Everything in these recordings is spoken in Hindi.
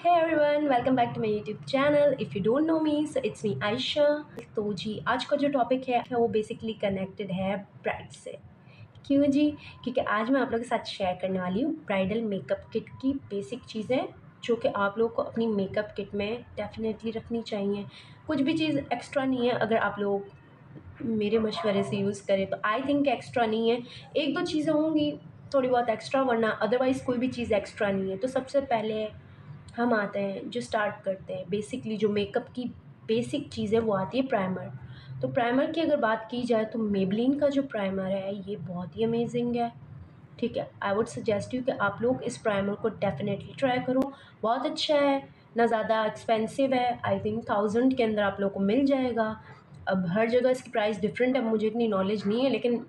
Hey everyone, welcome back to my YouTube channel. If you don't know me, so it's me Aisha. तो जी आज का जो टॉपिक है वो बेसिकली कनेक्टेड है ब्राइड से। क्यों जी? क्योंकि आज मैं आप लोगों के साथ शेयर करने वाली हूँ ब्राइडल मेकअप किट की बेसिक चीज़ें जो कि आप लोग को अपनी मेकअप किट में डेफिनेटली रखनी चाहिए। कुछ भी चीज़ एक्स्ट्रा नहीं है अगर आप लोग मेरे मशवरे से यूज़ करें तो आई थिंक एक्स्ट्रा नहीं है। एक दो चीज़ें होंगी थोड़ी बहुत एक्स्ट्रा, वरना अदरवाइज़ कोई भी चीज़ एक्स्ट्रा नहीं है। तो सबसे पहले हम आते हैं जो स्टार्ट करते हैं बेसिकली जो मेकअप की बेसिक चीज़ है वो आती है प्राइमर। तो प्राइमर की अगर बात की जाए तो मेबलिन का जो प्राइमर है ये बहुत ही अमेजिंग है। ठीक है, आई वुड सजेस्ट यू कि आप लोग इस प्राइमर को डेफिनेटली ट्राई करो। बहुत अच्छा है, ना ज़्यादा एक्सपेंसिव है, आई थिंक 1000 के अंदर आप लोग को मिल जाएगा। अब हर जगह इसकी प्राइस डिफरेंट है, मुझे इतनी नॉलेज नहीं है, लेकिन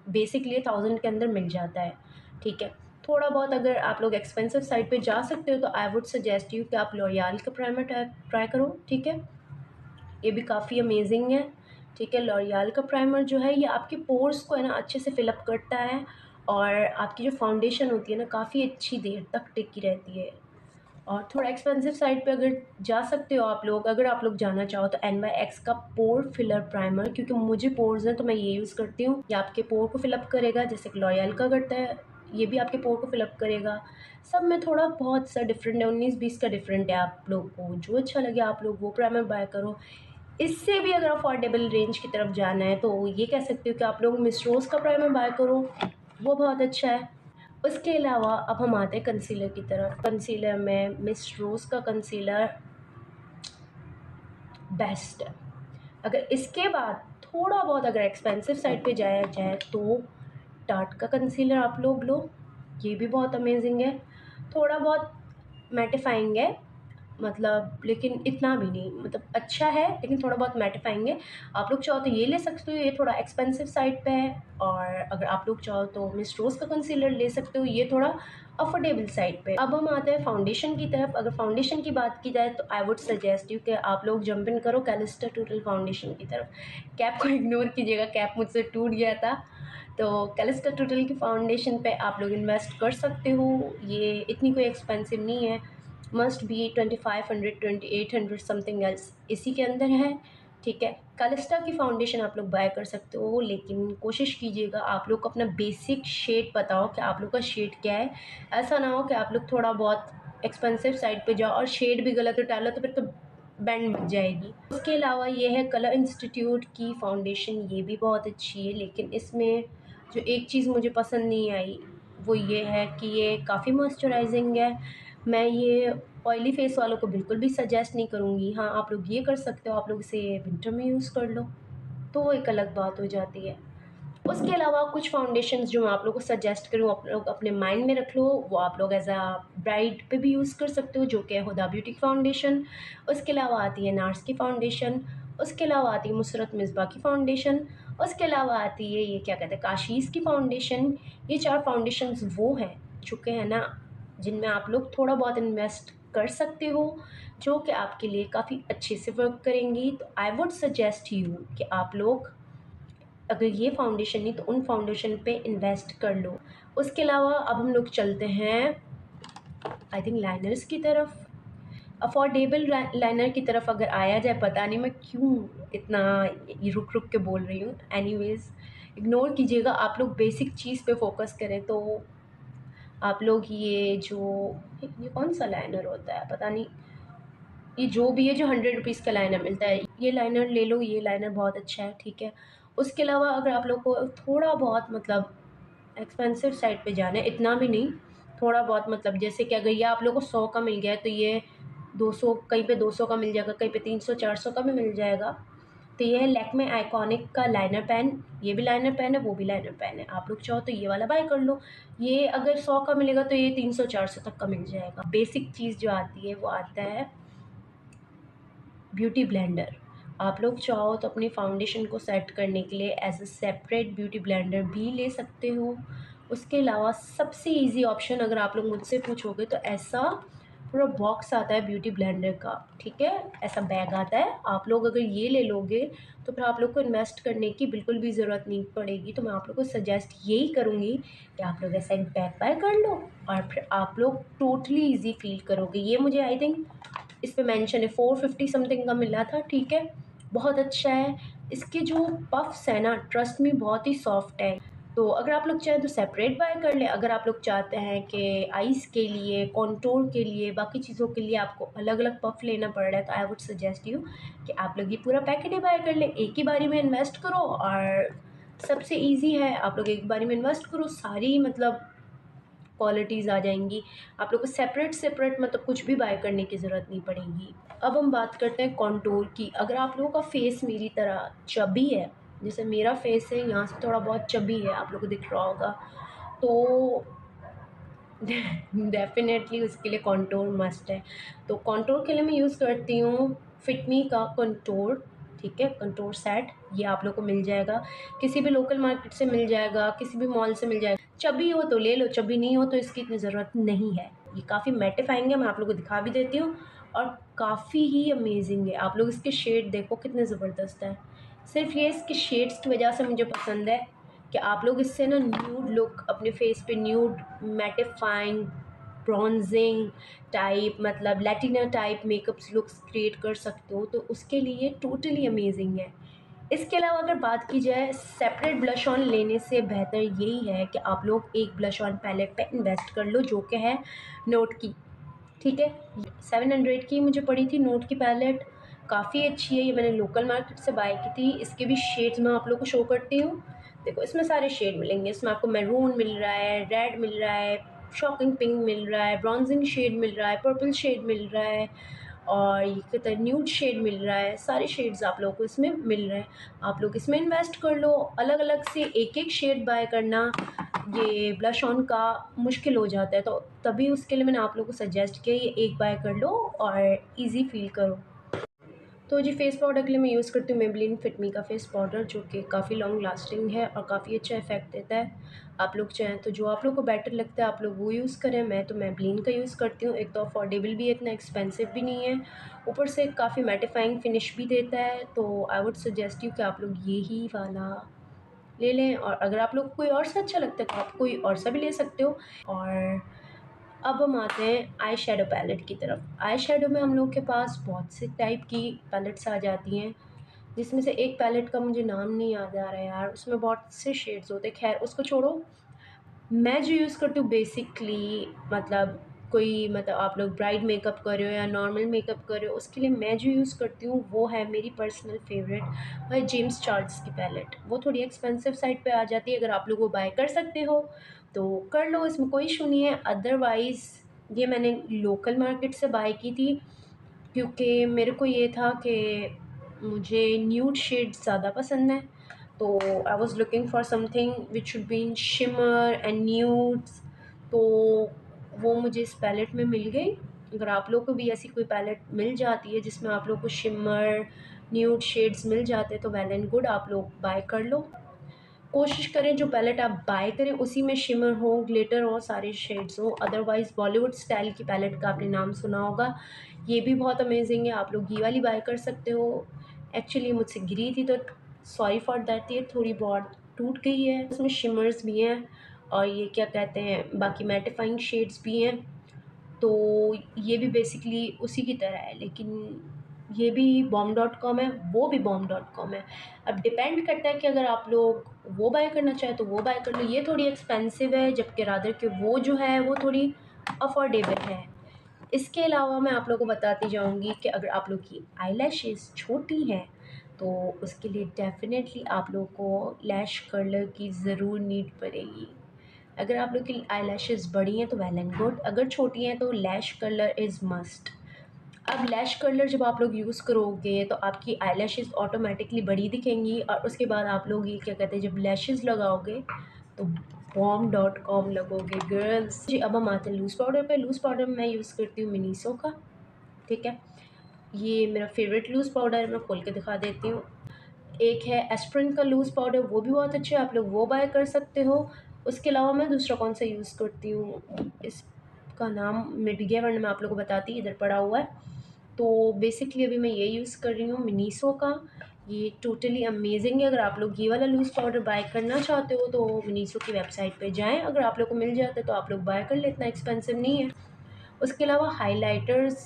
बेसिकली 1000 के अंदर मिल जाता है। ठीक है, थोड़ा बहुत अगर आप लोग एक्सपेंसिव साइड पे जा सकते हो तो आई वुड सजेस्ट यू कि आप लॉरियल का प्राइमर ट्राई करो। ठीक है, ये भी काफ़ी अमेजिंग है। ठीक है, लॉरियल का प्राइमर जो है ये आपके पोर्स को है ना अच्छे से फिलअप करता है और आपकी जो फाउंडेशन होती है ना काफ़ी अच्छी देर तक टिकी रहती है। और थोड़ा एक्सपेंसिव साइड पे अगर जा सकते हो आप लोग, अगर आप लोग जाना चाहो तो NYX का पोर फिलर प्राइमर, क्योंकि मुझे पोर्स हैं तो मैं ये यूज़ करती हूँ। ये आपके पोर को फिलअप करेगा जैसे कि लॉरियल का करता है, ये भी आपके पोर को फिलअप करेगा। सब में थोड़ा बहुत सा डिफरेंट है, 19-20 का डिफरेंट है। आप लोग को जो अच्छा लगे आप लोग वो प्राइमर बाय करो। इससे भी अगर अफोर्डेबल रेंज की तरफ जाना है तो ये कह सकते हो कि आप लोग मिस रोज़ का प्राइमर बाय करो, वो बहुत अच्छा है। उसके अलावा अब हम आते हैं कंसीलर की तरफ। कंसीलर में मिस रोज़ का कंसीलर बेस्ट है। अगर इसके बाद थोड़ा बहुत अगर एक्सपेंसिव साइड पे जाया जाए तो टार्ट का कंसीलर आप लोग लो, ये भी बहुत अमेजिंग है। थोड़ा बहुत मैटिफाइंग है, मतलब लेकिन इतना भी नहीं, मतलब अच्छा है लेकिन थोड़ा बहुत मैटिफाइंग है। आप लोग चाहो तो ये ले सकते हो, ये थोड़ा एक्सपेंसिव साइड पे है। और अगर आप लोग चाहो तो मिस रोज़ का कंसीलर ले सकते हो, ये थोड़ा अफोर्डेबल साइड पे। अब हम आते हैं फाउंडेशन की तरफ। अगर फाउंडेशन की बात की जाए तो आई वुड सजेस्ट यू कि आप लोग जंप इन करो कैलिस्टा टोटल फाउंडेशन की तरफ। कैप को इग्नोर कीजिएगा, कैप मुझसे टूट गया था। तो कैलिस्टा टोटल की फाउंडेशन पे आप लोग इन्वेस्ट कर सकते हो, ये इतनी कोई एक्सपेंसिव नहीं है। मस्ट बी 2500 2800 समथिंग एल्स इसी के अंदर है। ठीक है, कैलिस्टा की फाउंडेशन आप लोग बाय कर सकते हो, लेकिन कोशिश कीजिएगा आप लोग को अपना बेसिक शेड बताओ कि आप लोग का शेड क्या है। ऐसा ना हो कि आप लोग थोड़ा बहुत एक्सपेंसिव साइड पे जाओ और शेड भी गलत डालो तो फिर तो बैंड बच जाएगी। उसके अलावा ये है कलर इंस्टीट्यूट की फाउंडेशन, ये भी बहुत अच्छी है, लेकिन इसमें जो एक चीज़ मुझे पसंद नहीं आई वो ये है कि ये काफ़ी मॉइस्चराइजिंग है। मैं ये ऑयली फेस वालों को बिल्कुल भी सजेस्ट नहीं करूँगी। हाँ, आप लोग ये कर सकते हो, आप लोग इसे विंटर में यूज़ कर लो, तो वो एक अलग बात हो जाती है। उसके अलावा कुछ फाउंडेशंस जो मैं आप लोगों को सजेस्ट करूँ आप लोग अपने माइंड में रख लो, वो आप लोग एज अ ब्राइड पे भी यूज़ कर सकते हो, जो कि है हुदा ब्यूटी की फाउंडेशन। उसके अलावा आती है नार्स की फाउंडेशन। उसके अलावा आती है मुसरत मिसबा की फाउंडेशन। उसके अलावा आती है ये क्या कहते हैं काशीज़ की फाउंडेशन। ये 4 फाउंडेशंस वो हैं जो कि है ना जिनमें आप लोग थोड़ा बहुत इन्वेस्ट कर सकते हो, जो कि आपके लिए काफ़ी अच्छे से वर्क करेंगी। तो आई वुड सजेस्ट यू कि आप लोग अगर ये फाउंडेशन नहीं तो उन फाउंडेशन पे इन्वेस्ट कर लो। उसके अलावा अब हम लोग चलते हैं आई थिंक लाइनर्स की तरफ। अफोर्डेबल लाइनर की तरफ अगर आया जाए, पता नहीं मैं क्यों इतना रुक रुक के बोल रही हूँ, एनीवेज इग्नोर कीजिएगा। आप लोग बेसिक चीज़ पे फोकस करें तो आप लोग ये कौन सा लाइनर होता है पता नहीं, ये जो भी है जो 100 रुपीज़ का लाइनर मिलता है, ये लाइनर ले लो, ये लाइनर बहुत अच्छा है। ठीक है, उसके अलावा अगर आप लोग को थोड़ा बहुत मतलब एक्सपेंसिव साइड पे जाना है, इतना भी नहीं, थोड़ा बहुत मतलब जैसे कि अगर ये आप लोग को 100 का मिल गया है तो ये 200, कहीं पे 200 का मिल जाएगा, कहीं पे 300-400 का भी मिल जाएगा। तो ये है लैक्मे आइकॉनिक का लाइनर पेन। ये भी लाइनर पेन है, वो भी लाइनर पेन है। आप लोग चाहो तो ये वाला बाय कर लो। ये अगर 100 का मिलेगा तो ये 300-400 तक का मिल जाएगा। बेसिक चीज़ जो आती है वो आता है ब्यूटी ब्लेंडर। आप लोग चाहो तो अपनी फाउंडेशन को सेट करने के लिए as a separate beauty blender भी ले सकते हो। उसके अलावा सबसे इजी ऑप्शन अगर आप लोग मुझसे पूछोगे तो ऐसा पूरा बॉक्स आता है ब्यूटी ब्लेंडर का, ठीक है, ऐसा बैग आता है। आप लोग अगर ये ले लोगे तो फिर आप लोग को इन्वेस्ट करने की बिल्कुल भी ज़रूरत नहीं पड़ेगी। तो मैं आप लोग को सजेस्ट यही करूँगी कि आप लोग ऐसा एक बैग बाय कर लो और फिर आप लोग टोटली ईजी फील करोगे। ये मुझे आई थिंक इस पे मेंशन है 450 समथिंग का मिला था, ठीक है, बहुत अच्छा है। इसके जो पफ्स है ना, ट्रस्ट मी बहुत ही सॉफ्ट है। तो अगर आप लोग चाहें तो सेपरेट बाय कर लें। अगर आप लोग चाहते हैं कि आइस के लिए, कॉन्टोर के लिए, बाकी चीज़ों के लिए आपको अलग अलग पफ लेना पड़ रहा है, तो आई वुड सजेस्ट यू कि आप लोग ये पूरा पैकेट ही बाय कर लें। एक ही बारी में इन्वेस्ट करो और सबसे ईजी है, आप लोग एक बारी में इन्वेस्ट करो, सारी मतलब क्वालिटीज़ आ जाएंगी। आप लोग को सेपरेट सेपरेट मतलब कुछ भी बाय करने की ज़रूरत नहीं पड़ेगी। अब हम बात करते हैं कॉन्टूर की। अगर आप लोगों का फेस मेरी तरह चबी है, जैसे मेरा फेस है यहाँ से थोड़ा बहुत चबी है, आप लोग को दिख रहा होगा, तो डेफिनेटली उसके लिए कॉन्टोर मस्ट है। तो कॉन्टोर के लिए मैं यूज़ करती हूँ फिटमी का कॉन्टोर, ठीक है, कंटोर सेट। ये आप लोग को मिल जाएगा, किसी भी लोकल मार्केट से मिल जाएगा, किसी भी मॉल से मिल जाएगा। चबी हो तो ले लो, चबी नहीं हो तो इसकी इतनी ज़रूरत नहीं है। ये काफ़ी मैटिफाइंग है, मैं आप लोग को दिखा भी देती हूँ, और काफ़ी ही अमेजिंग है। आप लोग इसके शेड देखो कितने ज़बरदस्त है। सिर्फ ये इसके शेड्स की वजह से मुझे पसंद है कि आप लोग इससे ना न्यूड लुक अपने फेस पे, न्यूड मैटिफाइंग ब्रॉन्जिंग टाइप, मतलब लैटिना टाइप मेकअप्स लुक्स क्रिएट कर सकते हो। तो उसके लिए टोटली अमेजिंग है। इसके अलावा अगर बात की जाए, सेपरेट ब्लश ऑन लेने से बेहतर यही है कि आप लोग एक ब्लश ऑन पैलेट पे इन्वेस्ट कर लो, जो कि है नोट की, ठीक है। 700 की मुझे पड़ी थी नोट की पैलेट, काफ़ी अच्छी है। ये मैंने लोकल मार्केट से बाय की थी। इसके भी शेड्स मैं आप लोग को शो करती हूँ। देखो इसमें सारे शेड मिलेंगे। इसमें आपको मैरून मिल रहा है, रेड मिल रहा है, शॉकिंग पिंक मिल रहा है, ब्रॉन्जिंग शेड मिल रहा है, पर्पल शेड मिल रहा है, और ये कहते हैं न्यूड शेड मिल रहा है। सारे शेड्स आप लोगों को इसमें मिल रहे हैं। आप लोग इसमें इन्वेस्ट कर लो। अलग अलग से एक एक शेड बाय करना ये ब्लश ऑन का मुश्किल हो जाता है, तो तभी उसके लिए मैंने आप लोगों को सजेस्ट किया ये एक बाय कर लो और इजी फील करो। तो जी फेस पाउडर के लिए मैं यूज़ करती हूँ मेबलिन फिटमी का फेस पाउडर, जो कि काफ़ी लॉन्ग लास्टिंग है और काफ़ी अच्छा इफेक्ट देता है। आप लोग चाहें तो जो आप लोग को बेटर लगता है आप लोग वो यूज़ करें। मैं तो मेबलिन का यूज़ करती हूँ। एक तो अफोर्डेबल भी है, इतना एक्सपेंसिव भी नहीं है, ऊपर से काफ़ी मैटिफाइंग फिनिश भी देता है। तो आई वुड सजेस्ट यू कि आप लोग ये ही वाला ले लें। और अगर आप लोग को कोई और सा अच्छा लगता है तो आप कोई और सा भी ले सकते हो। और अब हम आते हैं आई शेडो पैलेट की तरफ। आई शेडो में हम लोग के पास बहुत से टाइप की पैलेट्स आ जाती हैं, जिसमें से एक पैलेट का मुझे नाम नहीं याद आ रहा है यार, उसमें बहुत से शेड्स होते हैं। खैर उसको छोड़ो। मैं जो यूज़ करती हूँ बेसिकली, मतलब कोई मतलब आप लोग ब्राइड मेकअप कर रहे हो या नॉर्मल मेकअप कर रहे हो, उसके लिए मैं जो यूज़ करती हूँ वो है मेरी पर्सनल फेवरेट, वो है जेम्स चार्ल्स की पैलेट। वो थोड़ी एक्सपेंसिव साइड पे आ जाती है, अगर आप लोग वो बाय कर सकते हो तो कर लो, इसमें कोई इशू नहीं है। अदरवाइज़ ये मैंने लोकल मार्केट से बाय की थी, क्योंकि मेरे को ये था कि मुझे न्यूड शेड्स ज़्यादा पसंद हैं। तो I was looking for something which should be in shimmer and nudes. तो वो मुझे इस पैलेट में मिल गई। अगर आप लोग को भी ऐसी कोई पैलेट मिल जाती है जिसमें आप लोग को शिमर न्यूड शेड्स मिल जाते हैं तो वेल एंड गुड, आप लोग बाय कर लो। कोशिश करें जो पैलेट आप बाय करें उसी में शिमर हो, ग्लिटर हो, सारे शेड्स हो। अदरवाइज़ बॉलीवुड स्टाइल की पैलेट का आपने नाम सुना होगा, ये भी बहुत अमेजिंग है, आप लोग ये वाली बाय कर सकते हो। एक्चुअली मुझसे गिरी थी तो सॉरी फॉर दैट, ये थोड़ी बहुत टूट गई है। इसमें शिमर्स भी हैं और ये क्या कहते हैं बाकी मैटिफाइंग शेड्स भी हैं। तो ये भी बेसिकली उसी की तरह है, लेकिन ये भी bomb.com है, वो भी bomb.com है। अब डिपेंड करता है कि अगर आप लोग वो बाय करना चाहें तो वो बाय कर लो। ये थोड़ी एक्सपेंसिव है, जबकि रादर कि वो जो है वो थोड़ी अफोर्डेबल है। इसके अलावा मैं आप लोगों को बताती जाऊंगी कि अगर आप लोग की आईलैशेस छोटी हैं तो उसके लिए डेफिनेटली आप लोग को लैश कर्लर की ज़रूर नीड पड़ेगी। अगर आप लोग की आईलैशेस बड़ी हैं तो वेल एंड गुड, अगर छोटी हैं तो लैश कर्लर इज़ मस्ट। अब लैश कर्लर जब आप लोग यूज़ करोगे तो आपकी आईलैशेस ऑटोमेटिकली बड़ी दिखेंगी, और उसके बाद आप लोग ये क्या कहते हैं जब लैशेस लगाओगे तो bomb.com लगोगे गर्ल्स जी। अब हम आते हैं लूज़ पाउडर पे। लूज़ पाउडर मैं यूज़ करती हूँ मिनीसो का, ठीक है। ये मेरा फेवरेट लूज़ पाउडर है, मैं खोल के दिखा देती हूँ। एक है एस्प्रिन का लूज़ पाउडर, वो भी बहुत अच्छा है, आप लोग वो बाय कर सकते हो। उसके अलावा मैं दूसरा कौन सा यूज़ करती हूँ, इसका का नाम मिट गया, वरना मैं आप लोगों को बताती, इधर पड़ा हुआ है। तो बेसिकली अभी मैं ये यूज़ कर रही हूँ मिनीसो का। ये टोटली अमेजिंग है। अगर आप लोग ये वाला लूज़ पाउडर बाय करना चाहते हो तो मिनीसो की वेबसाइट पे जाएं। अगर आप लोग को मिल जाता है तो आप लोग बाय कर लें, इतना एक्सपेंसिव नहीं है। उसके अलावा हाइलाइटर्स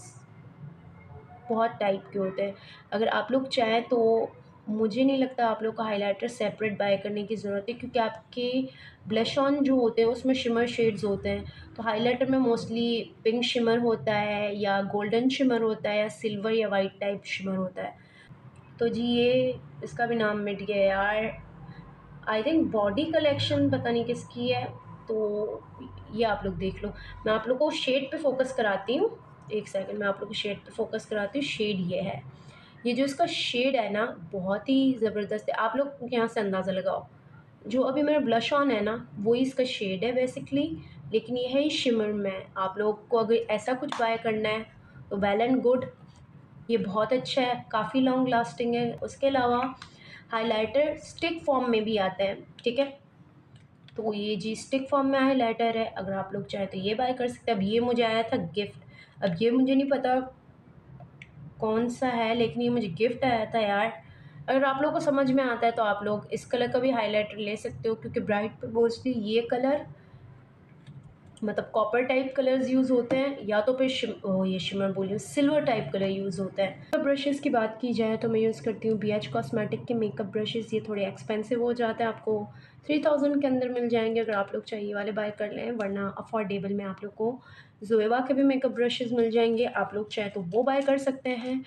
बहुत टाइप के होते हैं। अगर आप लोग चाहें तो मुझे नहीं लगता आप लोग को हाइलाइटर सेपरेट बाय करने की ज़रूरत है, क्योंकि आपके ब्लश ऑन जो होते हैं उसमें शिमर शेड्स होते हैं। तो हाइलाइटर में मोस्टली पिंक शिमर होता है या गोल्डन शिमर होता है या सिल्वर या वाइट टाइप शिमर होता है। तो जी ये इसका भी नाम मिट गया यार। आई थिंक बॉडी कलेक्शन पता नहीं किसकी है। तो ये आप लोग देख लो। मैं आप लोग को शेड पे फोकस कराती हूँ। एक सेकंड, मैं आप लोग को शेड पे फोकस कराती हूँ। शेड ये है। ये जो इसका शेड है ना बहुत ही ज़बरदस्त है। आप लोग यहाँ से अंदाज़ा लगाओ, जो अभी मेरा ब्लश ऑन है ना वही इसका शेड है बेसिकली, लेकिन ये है शिमर में। आप लोग को अगर ऐसा कुछ बाय करना है तो वेल एंड गुड, ये बहुत अच्छा है, काफ़ी लॉन्ग लास्टिंग है। उसके अलावा हाइलाइटर स्टिक फॉर्म में भी आता है, ठीक है। तो ये जी स्टिक फॉर्म में हाइलाइटर है। अगर आप लोग चाहें तो ये बाय कर सकते हैं। अब ये मुझे आया था गिफ्ट। अब ये मुझे नहीं पता कौन सा है, लेकिन ये मुझे गिफ्ट आया था यार। अगर आप लोग को समझ में आता है तो आप लोग इस कलर का भी हाइलाइटर ले सकते हो, क्योंकि ब्राइट पे मोस्टली ये कलर मतलब कॉपर टाइप कलर्स यूज़ होते हैं, या तो फिर ये शिमर बोलिए सिल्वर टाइप कलर यूज़ होता है। मेकअप ब्रशेज़ की बात की जाए तो मैं यूज़ करती हूँ BH कॉस्मेटिक के मेकअप ब्रशेज़। ये थोड़े एक्सपेंसिव हो जाते हैं, आपको 3000 के अंदर मिल जाएंगे अगर आप लोग चाहिए वाले बाय कर लें, वरना अफोर्डेबल में आप लोग को जोएवा के भी मेकअप ब्रशेज़ मिल जाएंगे। आप लोग चाहे तो वो बाय कर सकते हैं,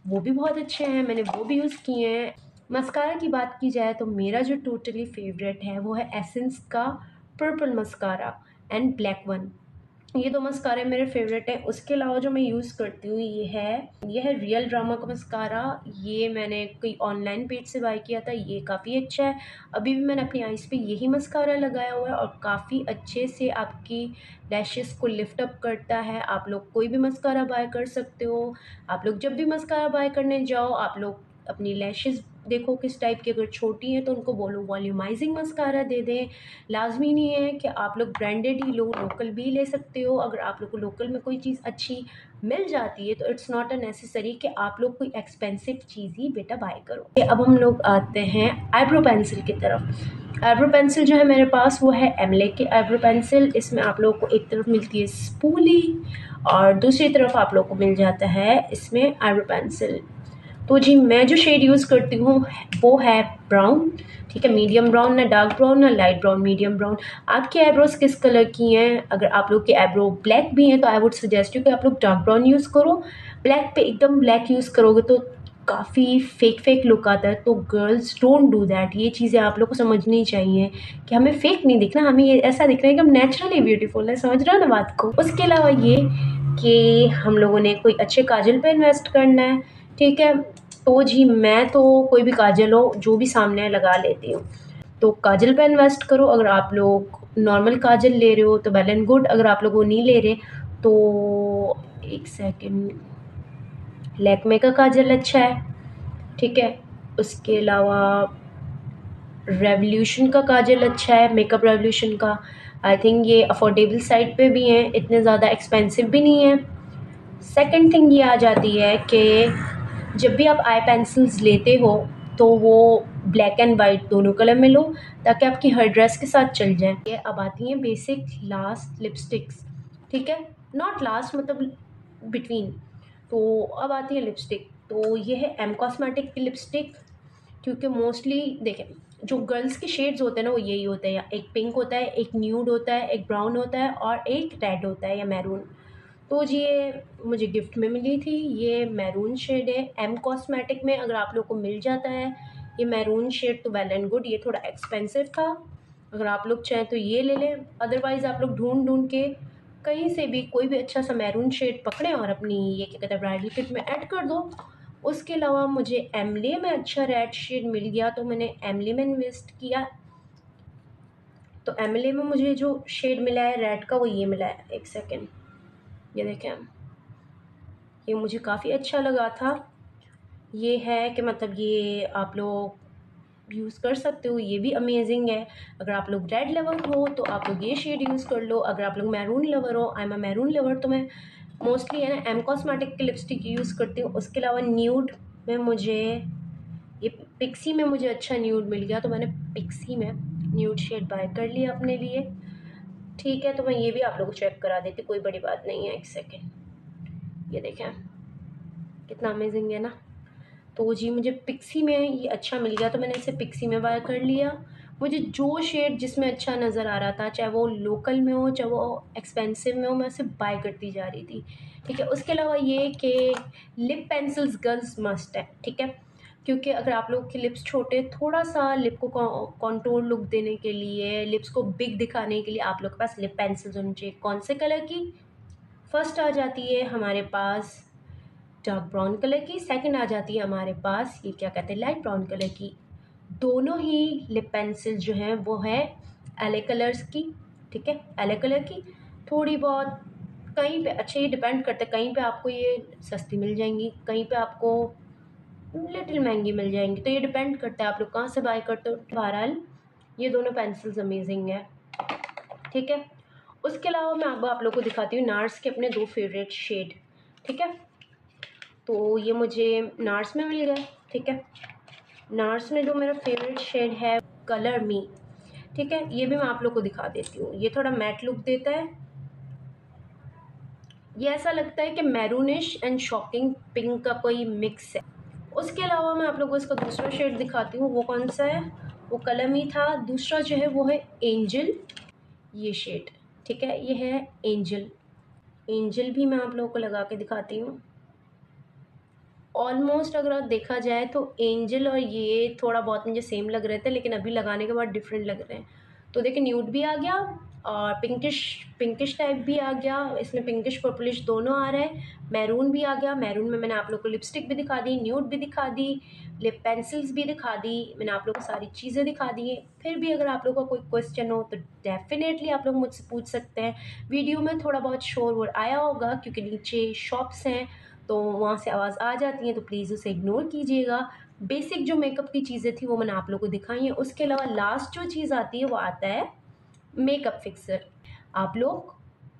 वो भी बहुत अच्छे हैं, मैंने वो भी यूज़ किए हैं। मस्कारा की बात की जाए तो मेरा जो टोटली फेवरेट है वो है एसेंस का purple mascara and black one. ये दो मस्कारे मेरे फेवरेट हैं। उसके अलावा जो मैं यूज़ करती हूँ ये है रियल ड्रामा का मस्कारा। ये मैंने कोई ऑनलाइन पेज से बाय किया था। ये काफ़ी अच्छा है। अभी भी मैंने अपनी आईज़ पे यही मस्कारा लगाया हुआ है और काफ़ी अच्छे से आपकी लैशेस को लिफ्ट अप करता है। आप लोग कोई भी मस्कारा बाय कर सकते हो। आप लोग जब भी मस्कारा बाय करने जाओ आप लोग अपनी लैशेस देखो किस टाइप की, अगर छोटी हैं तो उनको बोलो वॉल्यूमाइजिंग मस्कारा दे दें। लाजमी नहीं है कि आप लोग ब्रांडेड ही लो, लोकल भी ले सकते हो। अगर आप लोग को लोकल में कोई चीज़ अच्छी मिल जाती है तो इट्स नॉट अ नेसेसरी कि आप लोग कोई एक्सपेंसिव चीज़ ही बेटा बाय करो। अब हम लोग आते हैं आईब्रो पेंसिल की तरफ। आईब्रो पेंसिल जो है मेरे पास वो है एमले की आईब्रो पेंसिल। इसमें आप लोग को एक तरफ मिलती है स्पूली और दूसरी तरफ आप लोग को मिल जाता है इसमें आईब्रो पेंसिल। तो जी मैं जो शेड यूज़ करती हूँ वो है ब्राउन, ठीक है। मीडियम ब्राउन, ना डार्क ब्राउन ना लाइट ब्राउन, मीडियम ब्राउन। आपके आईब्रोज किस कलर की हैं? अगर आप लोग के आईब्रो ब्लैक भी हैं तो आई वुड सजेस्ट यू कि आप लोग डार्क ब्राउन यूज़ करो। ब्लैक पे एकदम ब्लैक यूज़ करोगे तो काफ़ी फेक लुक आता है। तो गर्ल्स डोंट डू दैट। ये चीज़ें आप लोग को समझनी चाहिए कि हमें फेक नहीं दिखना, हमें ये ऐसा दिख रहा है कि हम नेचुरली ब्यूटीफुल है। समझ रहे हो ना बात को? उसके अलावा ये कि हम लोगों ने कोई अच्छे काजल पे इन्वेस्ट करना है, ठीक है। तो जी मैं तो कोई भी काजल हो जो भी सामने है लगा लेती हूँ। तो काजल पे इन्वेस्ट करो। अगर आप लोग नॉर्मल काजल ले रहे हो तो वेल एंड गुड। अगर आप लोग वो नहीं ले रहे तो एक सेकेंड, लैक्मे का काजल अच्छा है, ठीक है। उसके अलावा रेवोल्यूशन का काजल अच्छा है, मेकअप रेवोल्यूशन का। आई थिंक ये अफोर्डेबल साइड पे भी हैं, इतने ज़्यादा एक्सपेंसिव भी नहीं है। सेकंड थिंग ये आ जाती है कि जब भी आप आई पेंसिल्स लेते हो तो वो ब्लैक एंड वाइट दोनों कलर में लो, ताकि आपकी हर ड्रेस के साथ चल जाए। ये अब आती हैं बेसिक लास्ट लिपस्टिक्स, ठीक है। नॉट लास्ट मतलब बिटवीन। तो अब आती है लिपस्टिक। तो ये है एम कॉस्मेटिक की लिपस्टिक, क्योंकि मोस्टली देखें जो गर्ल्स के शेड्स होते हैं ना वो यही होते हैं, एक पिंक होता है, एक न्यूड होता है, एक ब्राउन होता है और एक रेड होता है या मैरून। तो जी ये मुझे गिफ्ट में मिली थी। ये मैरून शेड है एम कॉस्मेटिक में। अगर आप लोग को मिल जाता है ये मैरून शेड तो वेल एंड गुड। ये थोड़ा एक्सपेंसिव था, अगर आप लोग चाहें तो ये ले लें। अदरवाइज़ आप लोग ढूंढ ढूंढ के कहीं से भी कोई भी अच्छा सा मैरून शेड पकड़ें और अपनी ये क्या कहते हैं ब्राइडल किट में ऐड कर दो। उसके अलावा मुझे एमले में अच्छा रेड शेड मिल गया तो मैंने एमले में इन्वेस्ट किया। तो एमले में मुझे जो शेड मिला है रेड का वो ये मिला है। एक सेकेंड, ये देखें, ये मुझे काफ़ी अच्छा लगा था। ये है कि मतलब ये आप लोग यूज़ कर सकते हो, ये भी अमेजिंग है। अगर आप लोग रेड लवर हो तो आप लोग ये शेड यूज़ कर लो। अगर आप लोग मैरून लवर हो, I am a maroon lover, तो मैं मोस्टली है ना एम कॉस्मेटिक की लिपस्टिक यूज़ करती हूँ। उसके अलावा न्यूड में मुझे ये पिक्सी में मुझे अच्छा न्यूड मिल गया, तो मैंने पिक्सी में न्यूड शेड बाय कर लिया अपने लिए। ठीक है, तो मैं ये भी आप लोगों को चेक करा देती, कोई बड़ी बात नहीं है। एक सेकेंड, ये देखें कितना अमेजिंग है ना। तो जी मुझे पिक्सी में ये अच्छा मिल गया, तो मैंने इसे पिक्सी में बाय कर लिया। मुझे जो शेड जिसमें अच्छा नज़र आ रहा था, चाहे वो लोकल में हो चाहे वो एक्सपेंसिव में हो, मैं उसे बाय करती जा रही थी। ठीक है, उसके अलावा ये कि लिप पेंसिल्स गर्ल्स मस्ट है। ठीक है, क्योंकि अगर आप लोग के लिप्स छोटे, थोड़ा सा लिप को कॉन्टूर लुक देने के लिए, लिप्स को बिग दिखाने के लिए आप लोग के पास लिप पेंसिल्स होनी चाहिए। कौन से कलर की? फर्स्ट आ जाती है हमारे पास डार्क ब्राउन कलर की, सेकंड आ जाती है हमारे पास ये क्या कहते हैं लाइट ब्राउन कलर की। दोनों ही लिप पेंसिल जो हैं वो है एले कलर्स की। ठीक है, एले कलर की। थोड़ी बहुत कहीं पे, अच्छा ये डिपेंड करता है, कहीं पे आपको ये सस्ती मिल जाएंगी, कहीं पे आपको लिटिल महंगी मिल जाएंगी, तो ये डिपेंड करता है आप लोग कहाँ से बाय करते हो। बहरहाल ये दोनों पेंसिल्स अमेजिंग है। ठीक है, उसके अलावा मैं अब आप लोग को दिखाती हूँ नार्स के अपने 2 फेवरेट शेड। ठीक है, तो ये मुझे नार्स में मिल गया। ठीक है, नार्स में जो मेरा फेवरेट शेड है कलर मी। ठीक है, ये भी मैं आप लोग को दिखा देती हूँ। ये थोड़ा मैट लुक देता है, ये ऐसा लगता है कि मैरूनिश एंड शॉकिंग पिंक का कोई मिक्स है। उसके अलावा मैं आप लोग को इसका दूसरा शेड दिखाती हूँ, वो कौन सा है, वो कलर मी था। दूसरा जो है वो है एंजल, ये शेड। ठीक है, ये है एंजल। एंजल भी मैं आप लोगों को लगा के दिखाती हूँ। ऑलमोस्ट अगर आप देखा जाए तो एंजल और ये थोड़ा बहुत मुझे सेम लग रहे थे, लेकिन अभी लगाने के बाद डिफरेंट लग रहे हैं। तो देखिए न्यूड भी आ गया और पिंकिश पिंकिश टाइप भी आ गया, इसमें पिंकिश पर्पलिश दोनों आ रहे हैं। मैरून भी आ गया, मैरून में मैंने आप लोग को लिपस्टिक भी दिखा दी, न्यूड भी दिखा दी, लिप पेंसिल्स भी दिखा दी, मैंने आप लोग को सारी चीज़ें दिखा दी हैं। फिर भी अगर आप लोग का कोई क्वेश्चन हो तो डेफिनेटली आप लोग मुझसे पूछ सकते हैं। वीडियो में थोड़ा बहुत शोर वोर आया होगा क्योंकि नीचे शॉप्स हैं तो वहाँ से आवाज़ आ जाती है, तो प्लीज़ उसे इग्नोर कीजिएगा। बेसिक जो मेकअप की चीज़ें थी वो मैंने आप लोगों को दिखाई हैं। उसके अलावा लास्ट जो चीज़ आती है वो आता है मेकअप फिक्सर। आप लोग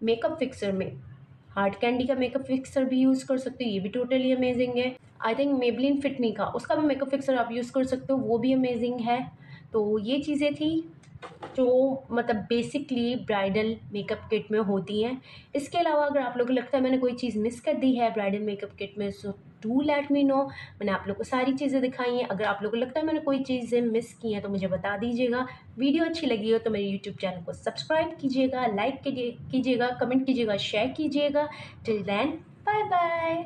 मेकअप फिक्सर में हार्ड कैंडी का मेकअप फिक्सर भी यूज़ कर सकते हो, ये भी टोटली अमेजिंग है। आई थिंक मेबलिन फिट मी का उसका भी मेकअप फिक्सर आप यूज़ कर सकते हो, वो भी अमेजिंग है। तो ये चीज़ें थी जो मतलब बेसिकली ब्राइडल मेकअप किट में होती हैं। इसके अलावा अगर आप लोगों को लगता है मैंने कोई चीज़ मिस कर दी है ब्राइडल मेकअप किट में, so do let me know. मैंने आप लोग को सारी चीज़ें दिखाई हैं। अगर आप लोगों को लगता है मैंने कोई चीज़ें मिस की हैं तो मुझे बता दीजिएगा। वीडियो अच्छी लगी हो तो मेरे यूट्यूब चैनल को सब्सक्राइब कीजिएगा, लाइक कीजिएगा, कमेंट कीजिएगा, शेयर कीजिएगा। Till then bye bye.